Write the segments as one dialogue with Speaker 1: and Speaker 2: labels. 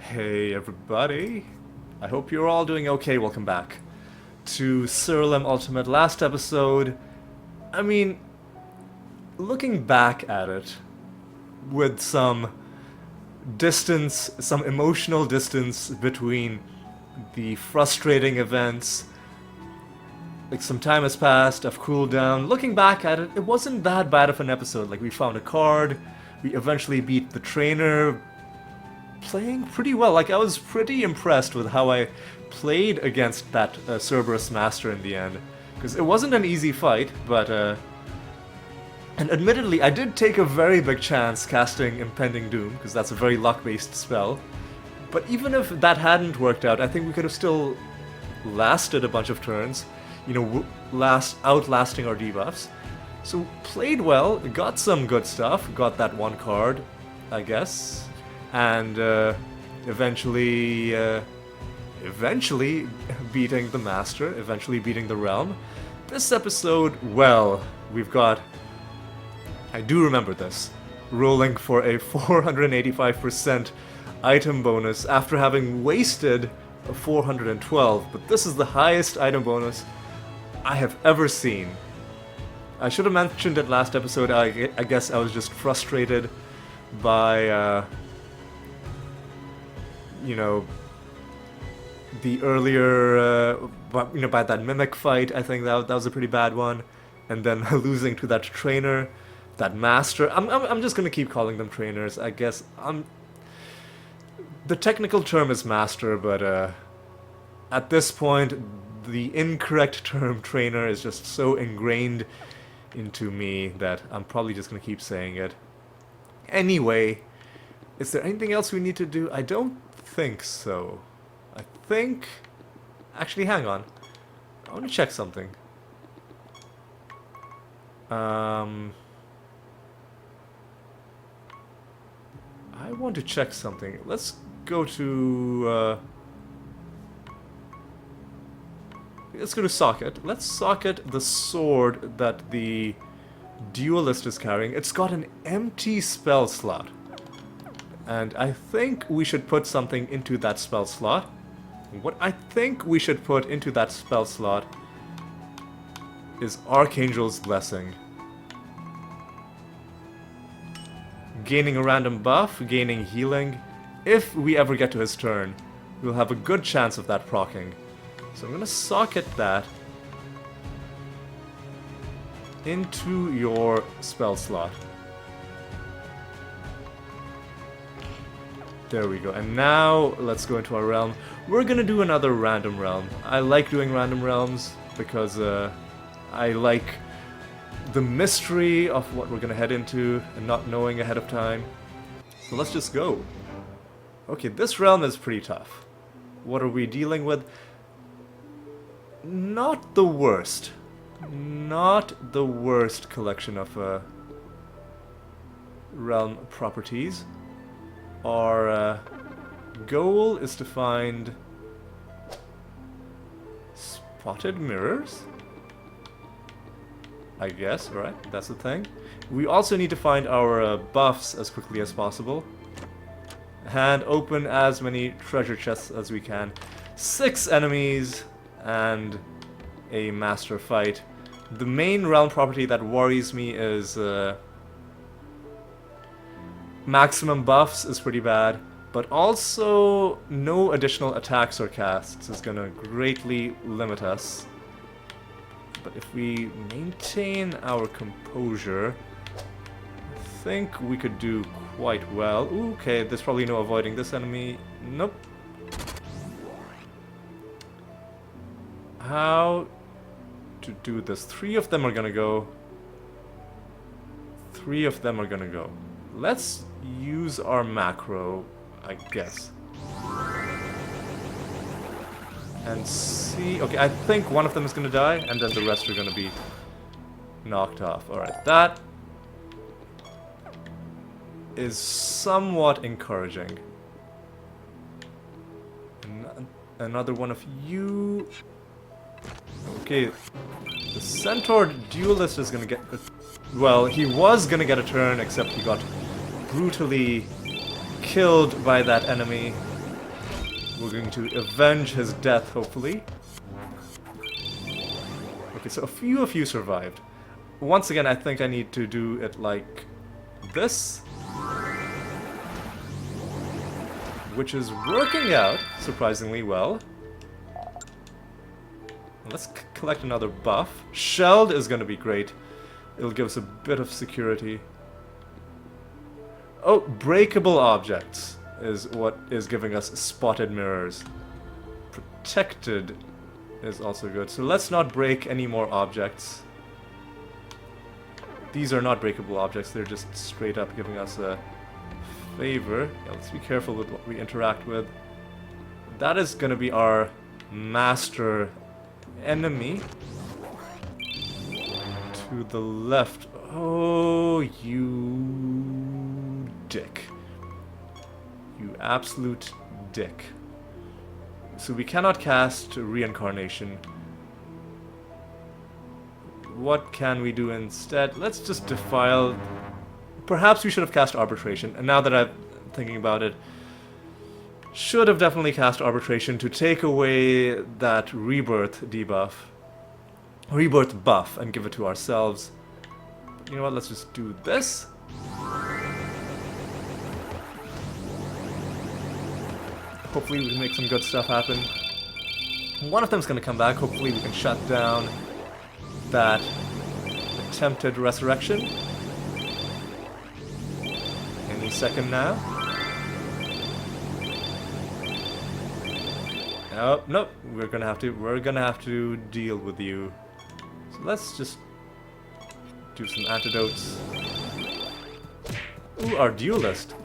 Speaker 1: Hey everybody, I hope you're all doing okay. Welcome back to Siralim Ultimate. Last episode, I mean, looking back at it with some distance, some emotional distance between the frustrating events, like some time has passed, I've cooled down. Looking back at it, it wasn't that bad of an episode. Like we found a card, we eventually beat the trainer, playing pretty well. Like I was pretty impressed with how I played against that Cerberus Master in the end, because it wasn't an easy fight, but and admittedly I did take a very big chance casting Impending Doom, because that's a very luck-based spell. But even if that hadn't worked out, I think we could have still lasted a bunch of turns, you know, outlasting our debuffs. So played well, got some good stuff, got that one card, I guess, and eventually beating the Master, eventually beating the Realm. This episode, well, we've got, I do remember this, rolling for a 485% item bonus after having wasted a 412, but this is the highest item bonus I have ever seen. I should have mentioned it last episode. I guess I was just frustrated by you know, the earlier, by that Mimic fight. I think that was a pretty bad one, and then losing to that trainer, that Master. I'm just gonna keep calling them trainers. I guess the technical term is Master, but at this point, the incorrect term trainer is just so ingrained into me that I'm probably just gonna keep saying it. Anyway, is there anything else we need to do? I don't think so. I think... Actually, hang on. I want to check something. I want to check something. Let's go to... let's go to socket. Let's socket the sword that the duelist is carrying. It's got an empty spell slot. And I think we should put something into that spell slot. What I think we should put into that spell slot is Archangel's Blessing. Gaining a random buff, gaining healing. If we ever get to his turn, we'll have a good chance of that proccing. So I'm gonna socket that into your spell slot. There we go. And now let's go into our realm. We're gonna do another random realm. I like doing random realms because I like the mystery of what we're gonna head into and not knowing ahead of time. So let's just go. Okay, this realm is pretty tough. What are we dealing with? Not the worst. Not the worst collection of realm properties. Our goal is to find spotted mirrors, I guess, right? That's the thing. We also need to find our buffs as quickly as possible and open as many treasure chests as we can. 6 enemies and a master fight. The main realm property that worries me is maximum buffs is pretty bad, but also no additional attacks or casts is gonna greatly limit us. But if we maintain our composure, I think we could do quite well. Ooh, okay, there's probably no avoiding this enemy. Nope. How to do this? 3 of them are gonna go. 3 of them are gonna go. Let's use our macro, I guess. And see... Okay, I think one of them is gonna die, and then the rest are gonna be knocked off. Alright, that is somewhat encouraging. Another one of you... Okay, the Centaur Duelist is gonna get... Well, he was gonna get a turn, except he got brutally killed by that enemy. We're going to avenge his death, hopefully. Okay, so a few of you survived. Once again, I think I need to do it like this. Which is working out surprisingly well. Let's collect another buff. Shelled is going to be great. It'll give us a bit of security. Oh, breakable objects is what is giving us spotted mirrors. Protected is also good. So let's not break any more objects. These are not breakable objects. They're just straight up giving us a favor. Yeah, let's be careful with what we interact with. That is going to be our master enemy. To the left. Oh, you dick. You absolute dick. So we cannot cast reincarnation. What can we do instead? Let's just defile. Perhaps we should have cast arbitration. And now that I'm thinking about it, should have definitely cast arbitration to take away that rebirth debuff. Rebirth buff and give it to ourselves. But you know what? Let's just do this. Hopefully we can make some good stuff happen. One of them's gonna come back. Hopefully we can shut down that attempted resurrection. Any second now. Oh, nope. We're gonna have to deal with you. So let's just do some antidotes. Ooh, our duelist.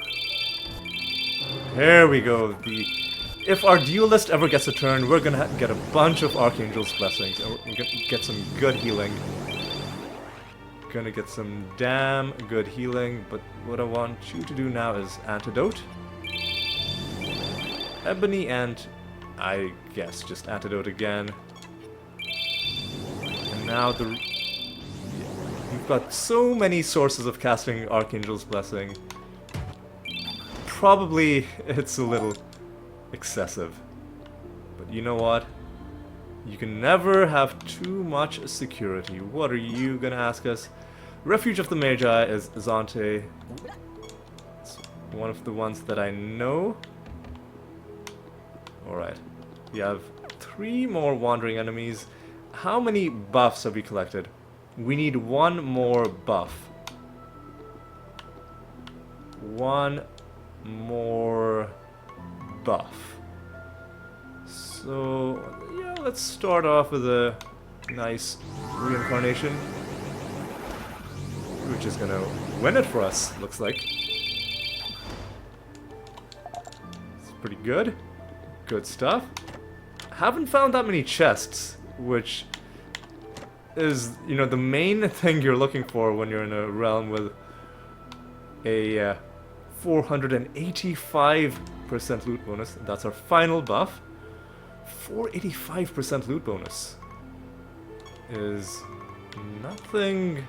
Speaker 1: There we go. If our duelist ever gets a turn, we're gonna get a bunch of Archangel's blessings, and we're gonna get some good healing. Gonna get some damn good healing, but what I want you to do now is antidote. Ebony and, I guess, just antidote again. And now we've got so many sources of casting Archangel's blessing. Probably it's a little excessive. But you know what? You can never have too much security. What are you gonna ask us? Refuge of the Magi is Zante. It's one of the ones that I know. Alright. We have 3 more wandering enemies. How many buffs have we collected? We need 1 more buff. 1 more buff. So, yeah, let's start off with a nice reincarnation. Which is gonna win it for us, looks like. It's pretty good. Good stuff. Haven't found that many chests, which is, you know, the main thing you're looking for when you're in a realm with a 485% loot bonus. That's our final buff. 485% loot bonus is nothing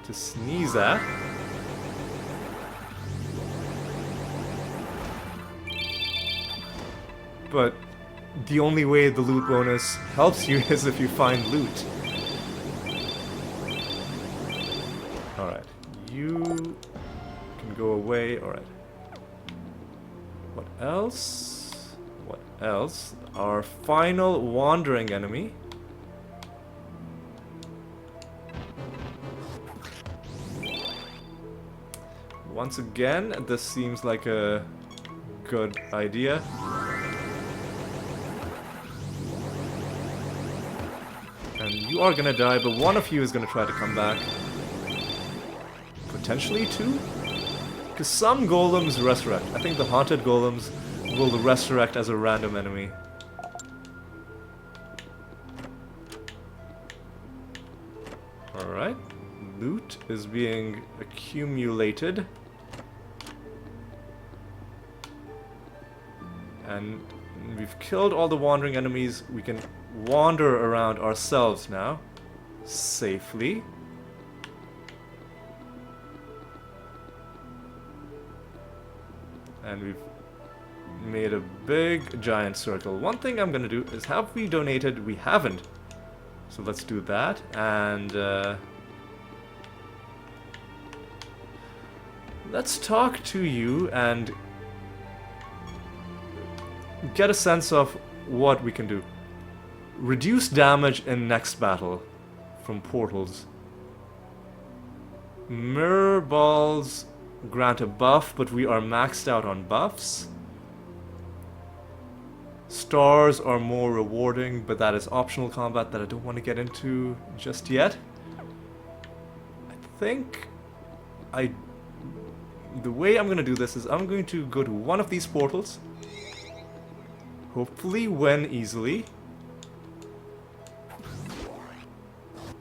Speaker 1: to sneeze at. But the only way the loot bonus helps you is if you find loot. Alright, you can go away. Alright. What else? What else? Our final wandering enemy. Once again, this seems like a good idea. And you are gonna die, but one of you is gonna try to come back. Potentially 2? Because some golems resurrect. I think the haunted golems will resurrect as a random enemy. Alright. Loot is being accumulated. And we've killed all the wandering enemies. We can wander around ourselves now. Safely. And we've made a big giant circle. One thing I'm gonna do is, have we donated? We haven't. So let's do that, and let's talk to you and get a sense of what we can do. Reduce damage in next battle from portals. Mirror balls grant a buff, but we are maxed out on buffs. Stars are more rewarding, but that is optional combat that I don't want to get into just yet. I think the way I'm going to do this is I'm going to go to one of these portals. Hopefully win easily.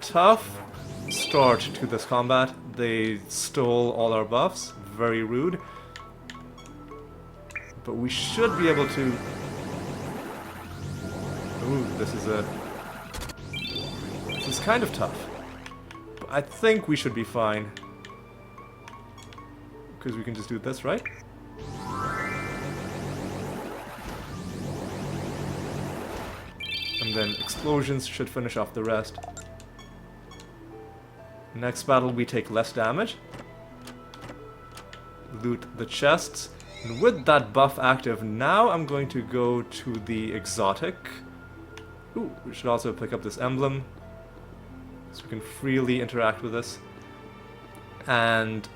Speaker 1: Tough start to this combat. They stole all our buffs. Very rude. But we should be able to... Ooh, this is kind of tough. But I think we should be fine. Because we can just do this, right? And then explosions should finish off the rest. Next battle we take less damage. Loot the chests. And with that buff active, now I'm going to go to the exotic. Ooh, we should also pick up this emblem. So we can freely interact with this. And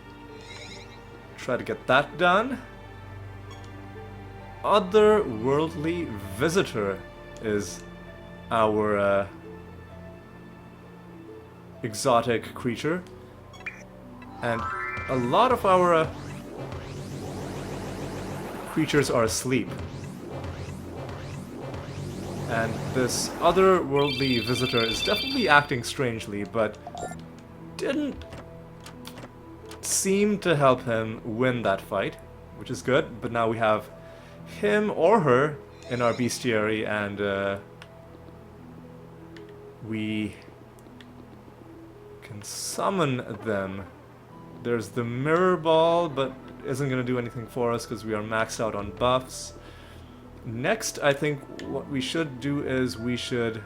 Speaker 1: try to get that done. Otherworldly Visitor is our exotic creature, and a lot of our creatures are asleep, and this otherworldly visitor is definitely acting strangely, but didn't seem to help him win that fight, which is good. But now we have him or her in our bestiary, and we can summon them. There's the mirror ball, but isn't going to do anything for us because we are maxed out on buffs. Next, I think what we should do is we should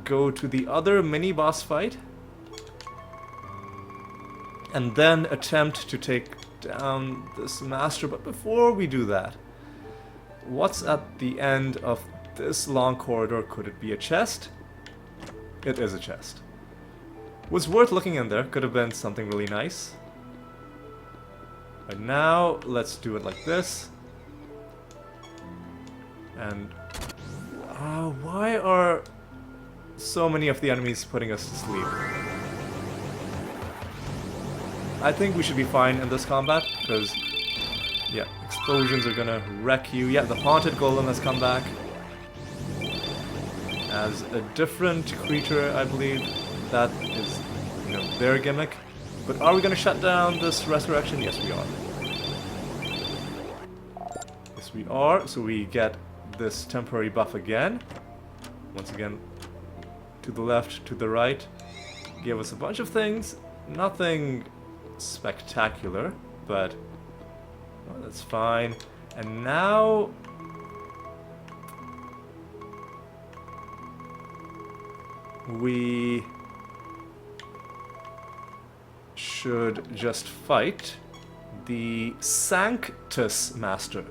Speaker 1: go to the other mini-boss fight and then attempt to take down this master. But before we do that, what's at the end of this long corridor? Could it be a chest? It is a chest. Was worth looking in there. Could have been something really nice. But now, let's do it like this. And... why are so many of the enemies putting us to sleep? I think we should be fine in this combat, because... yeah, explosions are gonna wreck you. Yeah, the Haunted Golem has come back. As a different creature, I believe. That is, you know, their gimmick. But are we gonna shut down this resurrection? Yes, we are. Yes, we are. So we get this temporary buff again. Once again, to the left, to the right. Gave us a bunch of things. Nothing spectacular, but well, that's fine. And now... we should just fight the Sanctus Master.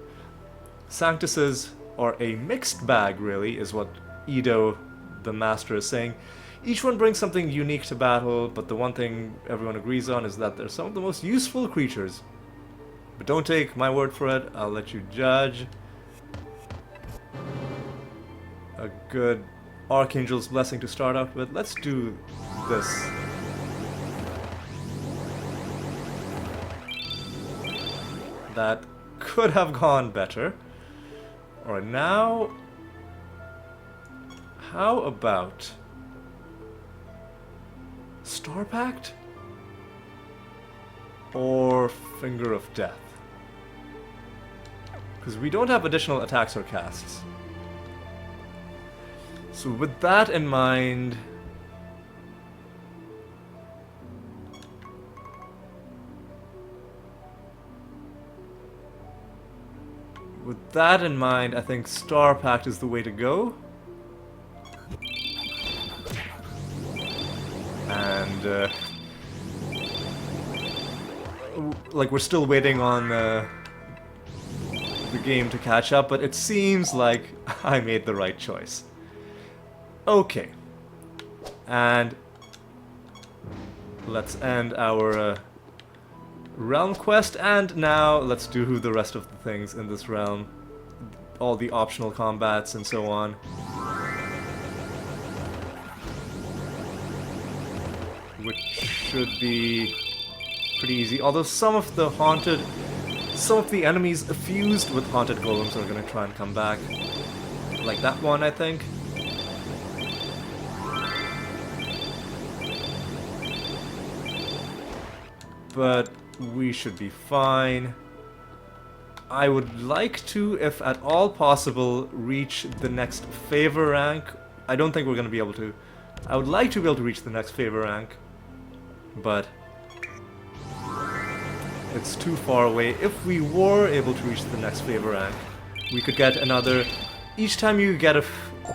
Speaker 1: Sanctuses are a mixed bag, really, is what Edo, the Master, is saying. Each one brings something unique to battle, but the one thing everyone agrees on is that they're some of the most useful creatures. But don't take my word for it, I'll let you judge. A good Archangel's Blessing to start out with. Let's do this. That could have gone better. Alright, now... how about... Star Pact? Or Finger of Death? Because we don't have additional attacks or casts. So with that in mind... With that in mind, I think Star Pact is the way to go. And like we're still waiting on the game to catch up, but it seems like I made the right choice. Okay. And let's end our realm quest, and now let's do the rest of the things in this realm. All the optional combats and so on. Which should be pretty easy, although some of the enemies fused with haunted golems are gonna try and come back. Like that one, I think. But we should be fine. I would like to, if at all possible, reach the next favor rank. I don't think we're gonna be able to. I would like to be able to reach the next favor rank, but it's too far away. If we were able to reach the next favor rank, we could get another... Each time you get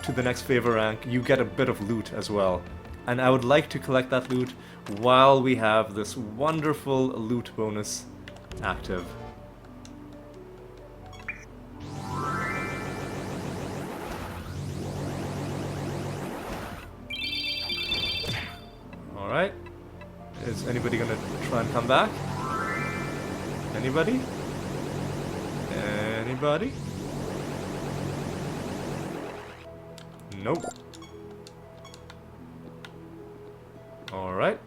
Speaker 1: to the next favor rank, you get a bit of loot as well. And I would like to collect that loot while we have this wonderful loot bonus active. Alright. Is anybody gonna try and come back? Anybody? Anybody? Nope. Alright.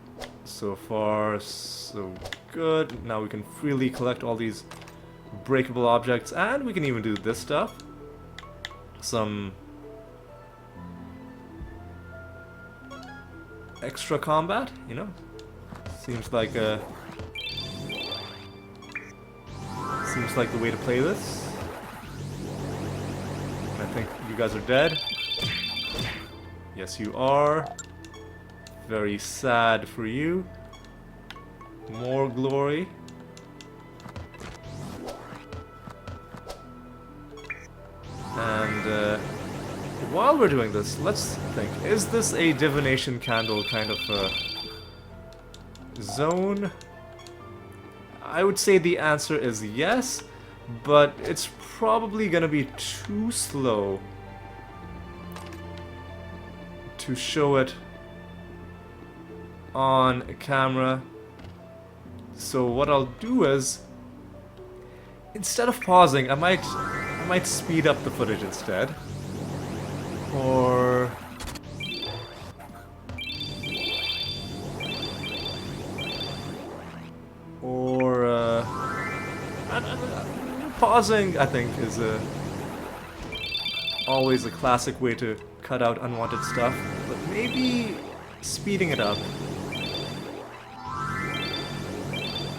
Speaker 1: So far, so good. Now we can freely collect all these breakable objects, and we can even do this stuff. Some extra combat, you know? Seems like the way to play this. And I think you guys are dead. Yes, you are. Very sad for you. More glory. And while we're doing this, let's think. Is this a divination candle kind of zone? I would say the answer is yes, but it's probably gonna be too slow to show it on camera. So what I'll do is, instead of pausing, I might speed up the footage instead. Or pausing, I think, is always a classic way to cut out unwanted stuff, but maybe speeding it up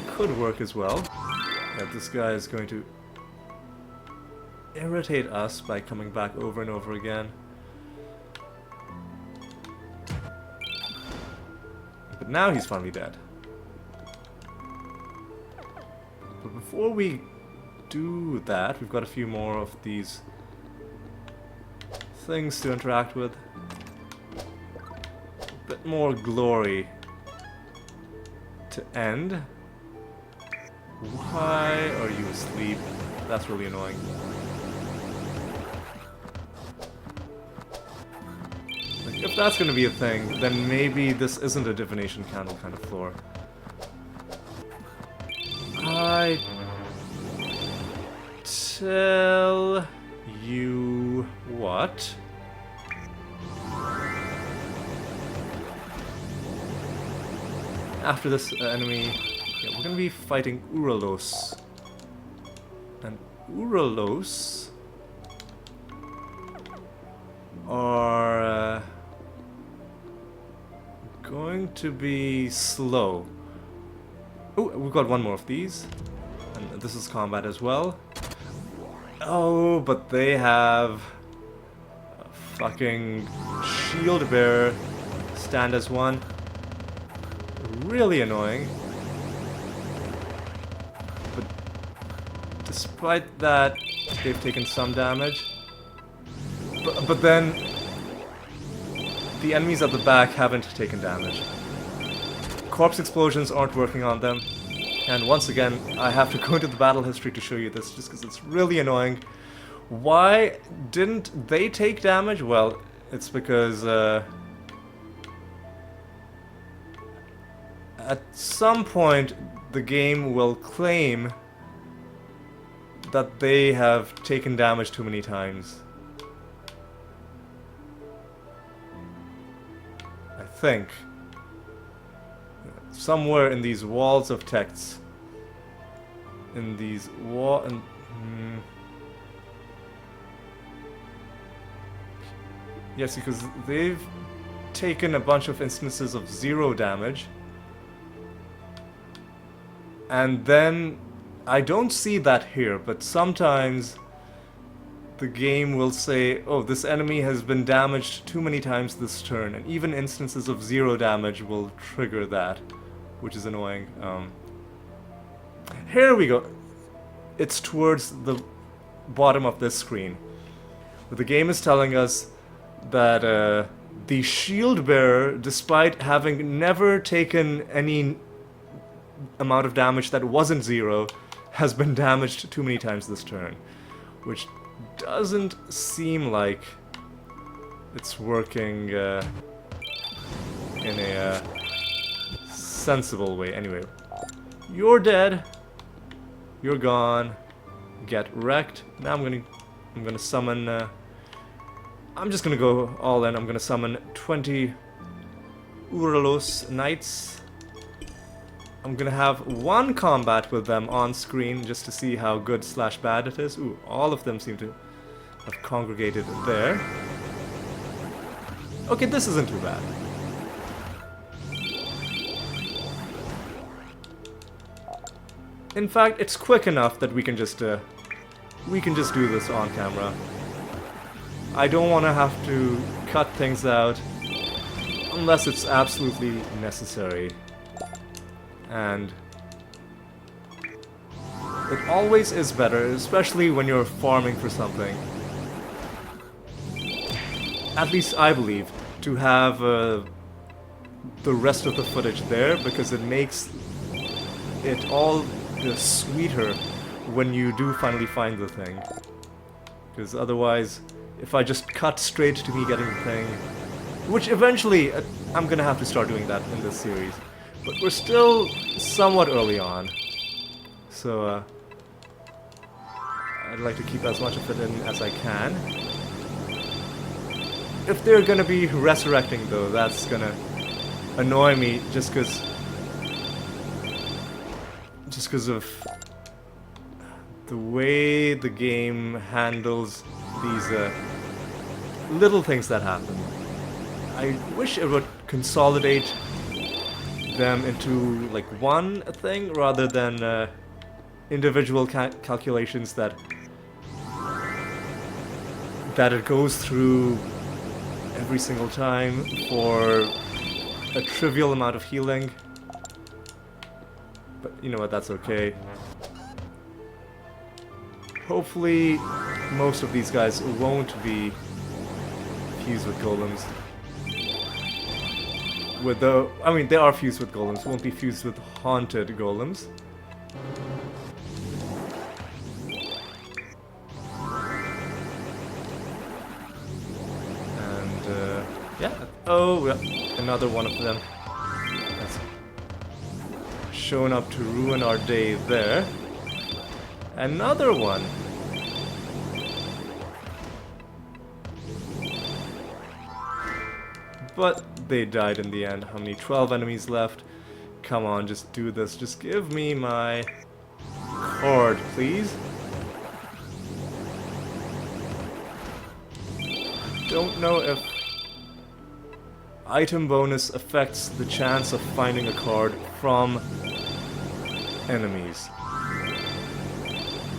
Speaker 1: could work as well. Yeah, this guy is going to irritate us by coming back over and over again. But now he's finally dead. But before we do that, we've got a few more of these things to interact with. A bit more glory to end. Why are you asleep? That's really annoying. Like, if that's gonna be a thing, then maybe this isn't a divination candle kind of floor. I tell you what. After this enemy, yeah, we're gonna be fighting Uralos. And Uralos are going to be slow. Oh, we've got one more of these. And this is combat as well. Oh, but they have a fucking shield bearer stand as one. Really annoying. But despite that, they've taken some damage. But then the enemies at the back haven't taken damage. Corpse explosions aren't working on them. And once again, I have to go into the battle history to show you this just because it's really annoying. Why didn't they take damage? Well, it's because at some point the game will claim that they have taken damage too many times. I think. Somewhere in these walls of texts. In these Yes, because they've taken a bunch of instances of 0 damage. And then, I don't see that here, but sometimes the game will say, oh, this enemy has been damaged too many times this turn, and even instances of 0 damage will trigger that, which is annoying. Here we go. It's towards the bottom of this screen. But the game is telling us that the shield bearer, despite having never taken any amount of damage that wasn't 0, has been damaged too many times this turn, which doesn't seem like it's working in a sensible way. Anyway, you're dead. You're gone. Get wrecked. Now I'm gonna summon. I'm just gonna go all in. I'm gonna summon 20 Uralos Knights. I'm gonna have one combat with them on screen just to see how good / bad it is. Ooh, all of them seem to have congregated there. Okay, this isn't too bad. In fact, it's quick enough that we can just do this on camera. I don't want to have to cut things out unless it's absolutely necessary. And it always is better, especially when you're farming for something. At least I believe, to have the rest of the footage there, because it makes it all sweeter when you do finally find the thing. Because otherwise, if I just cut straight to me getting the thing, which eventually I'm gonna have to start doing that in this series, but we're still somewhat early on, so I'd like to keep as much of it in as I can. If they're gonna be resurrecting though, that's gonna annoy me just because of the way the game handles these little things that happen. I wish it would consolidate them into like one thing rather than individual calculations that it goes through every single time for a trivial amount of healing. But you know what, that's okay. Hopefully most of these guys won't be fused with golems. I mean, they are fused with golems, won't be fused with haunted golems. And, yeah. Oh, yeah. Another one of them. That's shown up to ruin our day there. Another one. But they died in the end. How many? 12 enemies left. Come on, just do this. Just give me my card, please. Don't know if item bonus affects the chance of finding a card from enemies.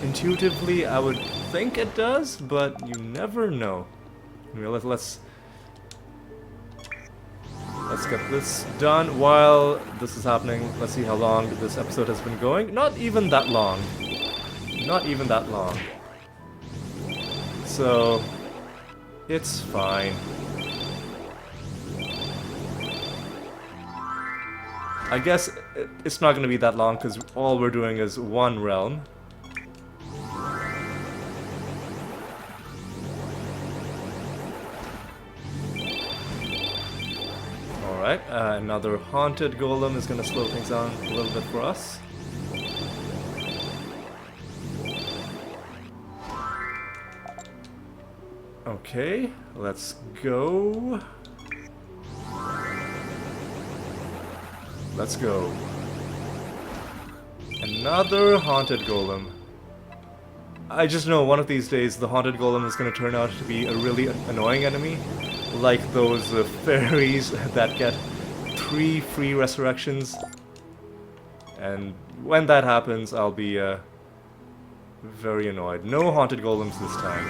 Speaker 1: Intuitively, I would think it does, but you never know. Anyway, let's get this done while this is happening. Let's see how long this episode has been going. Not even that long. Not even that long. so it's fine. I guess it's not going to be that long because all we're doing is one realm. Alright, another haunted golem is going to slow things down a little bit for us. Okay, let's go. Let's go. Another haunted golem. I just know one of these days the haunted golem is going to turn out to be a really annoying enemy. Like those fairies that get 3 free resurrections. And when that happens, I'll be very annoyed. No haunted golems this time.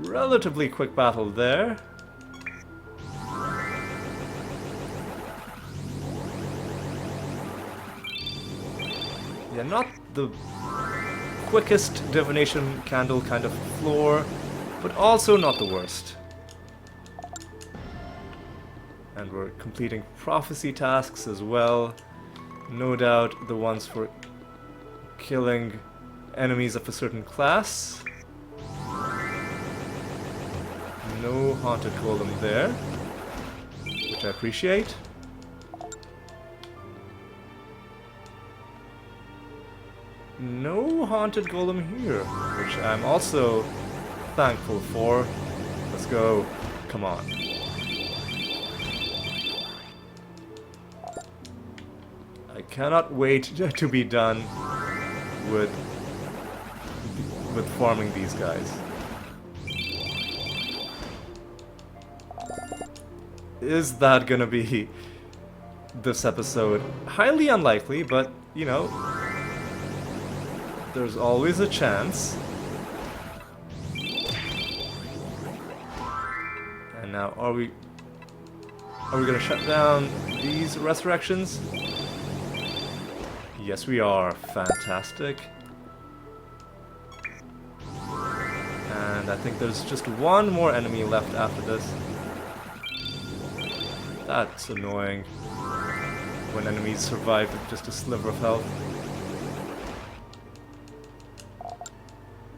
Speaker 1: Relatively quick battle there. Yeah, not the quickest divination candle kind of floor, but also not the worst. And we're completing prophecy tasks as well. No doubt the ones for killing enemies of a certain class. No haunted golem there, which I appreciate. No haunted golem here, which I'm also thankful for. Let's go. Come on. I cannot wait to be done with farming these guys. Is that gonna be this episode? Highly unlikely, but, you know, there's always a chance. And now, are we gonna shut down these resurrections? Yes, we are. Fantastic. And I think there's just one more enemy left after this. That's annoying when enemies survive with just a sliver of health.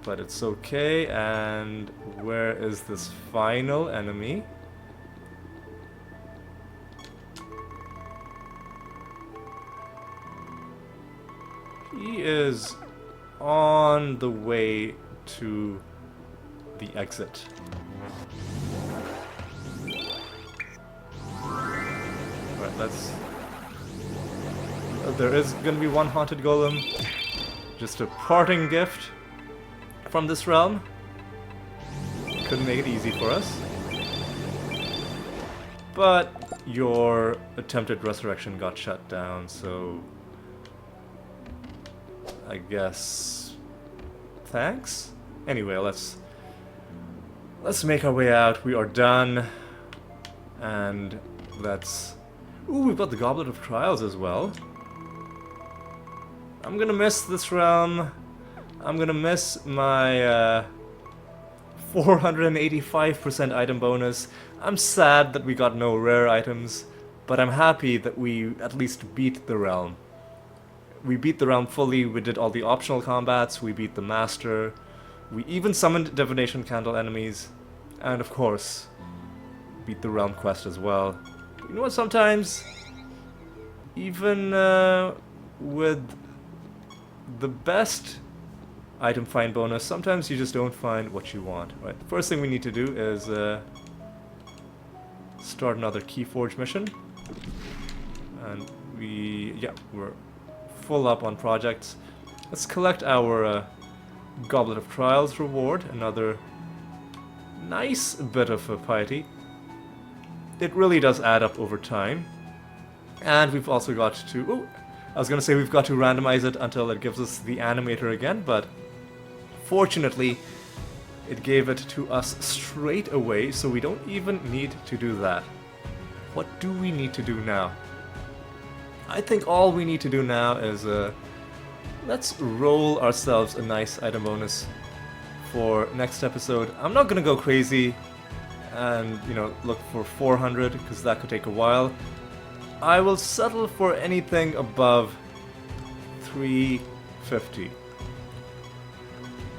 Speaker 1: But it's okay, and where is this final enemy? He is on the way to the exit. Alright, let's... there is gonna be one haunted golem. Just a parting gift from this realm. Couldn't make it easy for us. But your attempted resurrection got shut down, so... I guess... thanks? Anyway, let's make our way out. We are done. And let's... ooh, we've got the Goblet of Trials as well. I'm gonna miss this realm. I'm gonna miss my 485% item bonus. I'm sad that we got no rare items, but I'm happy that we at least beat the realm. We beat the realm fully, we did all the optional combats, we beat the master, we even summoned divination candle enemies, and of course, beat the realm quest as well. You know what, sometimes, even with the best item find bonus, sometimes you just don't find what you want. Right, the first thing we need to do is start another Keyforge mission. And we're full up on projects. Let's collect our Goblet of Trials reward, another nice bit of piety. It really does add up over time. And we've also got to... oh, I was gonna say we've got to randomize it until it gives us the animator again, but fortunately it gave it to us straight away, so we don't even need to do that. What do we need to do now? I think all we need to do now is let's roll ourselves a nice item bonus for next episode. I'm not gonna go crazy and, you know, look for 400 because that could take a while. I will settle for anything above 350.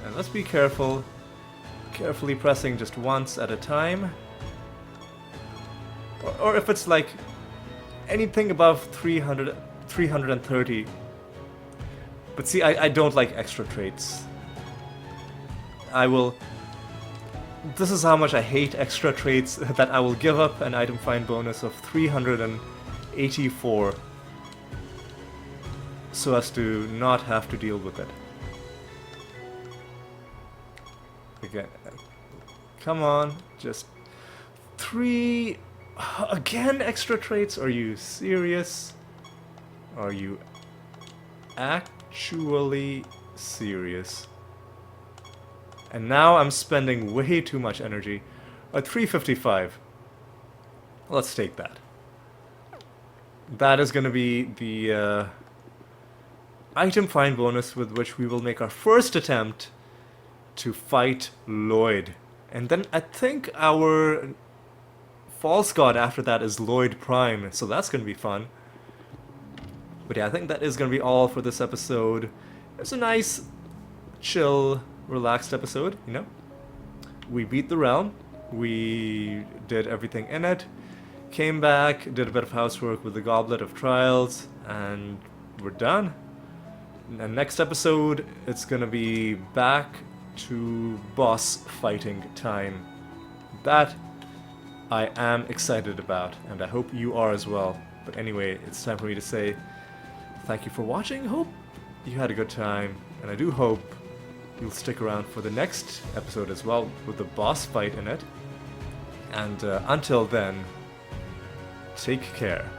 Speaker 1: And let's be careful. Carefully pressing just once at a time. Or if it's like anything above 300, 330. But see, I don't like extra traits. I will... This is how much I hate extra traits, that I will give up an item find bonus of 384 so as to not have to deal with it. Again, come on, just 3... Again, extra traits? Are you serious? Are you actually serious? And now I'm spending way too much energy. At 355. Let's take that. That is going to be the item find bonus with which we will make our first attempt to fight Lloyd. And then I think our false god after that is Lloyd Prime, so that's going to be fun. But yeah, I think that is going to be all for this episode. It's a nice, chill, relaxed episode, you know? We beat the realm, we did everything in it, came back, did a bit of housework with the Goblet of Trials, and we're done. And next episode, it's gonna be back to boss fighting time. That I am excited about, and I hope you are as well. But anyway, it's time for me to say thank you for watching, hope you had a good time, and I do hope you'll stick around for the next episode as well, with the boss fight in it. And until then, take care.